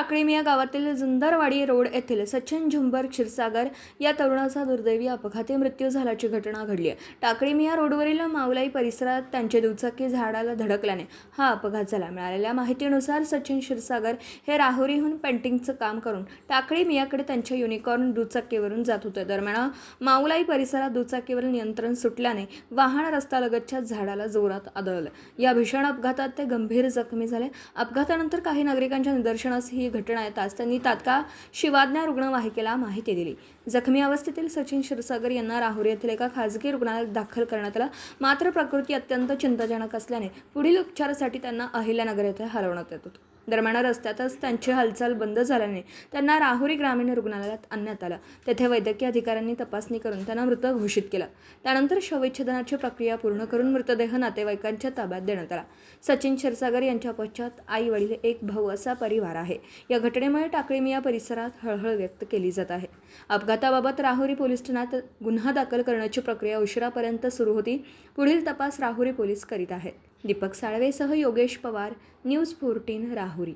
टाकळी या गावातील जुंदरवाडी रोड येथील सचिन झुंबर क्षीरसागर या तरुणाचा दुर्दैवी अपघाती मृत्यू झाल्याची घटना घडली आहे। टाकळी या रोडवरील मावलाई परिसरात त्यांचे दुचाकी झाडाला धडकल्याने हा अपघात झाला। मिळालेल्या माहितीनुसार सचिन क्षीरसागर हे राहुरीहून पेंटिंगचं काम करून टाकळी मियाकडे त्यांच्या युनिकॉर्न दुचाकीवरून जात होते। दरम्यान मावलाई परिसरात दुचाकीवर नियंत्रण सुटल्याने वाहन रस्त्यालगतच्या झाडाला जोरात आदळलं। या भीषण अपघातात ते गंभीर जखमी झाले। अपघातानंतर काही नागरिकांच्या निदर्शनास ही घटना येताच त्यांनी तात्काळ शिवाज्ञा रुग्णवाहिकेला माहिती दिली। जखमी अवस्थेतील सचिन क्षीरसागर यांना राहुरी येथील एका खासगी रुग्णालयात दाखल करण्यात आलं, मात्र प्रकृती अत्यंत चिंताजनक असल्याने पुढील उपचारासाठी त्यांना अहिल्यानगर येथे हलवण्यात येत होते। दरम्यान रस्त्यातच त्यांची हालचाल बंद झाल्याने त्यांना राहुरी ग्रामीण रुग्णालयात आणण्यात आलं। तेथे वैद्यकीय अधिकाऱ्यांनी तपासणी करून त्यांना मृत घोषित केलं। त्यानंतर शवविच्छेदनाची प्रक्रिया पूर्ण करून मृतदेह नातेवाईकांच्या ताब्यात देण्यात आला। सचिन क्षीरसागर यांच्या पश्चात आई वडील एक भाऊ असा परिवार आहे। या घटनेमुळे टाकळी या परिसरात हळहळ व्यक्त केली जात आहे। अपघाताबाबत राहुरी पोलीस ठाण्यात गुन्हा दाखल करण्याची प्रक्रिया उशिरापर्यंत सुरू होती। पुढील तपास राहुरी पोलीस करीत आहेत। दीपक साळवेसह योगेश पवार, न्यूज 14 राहुरी।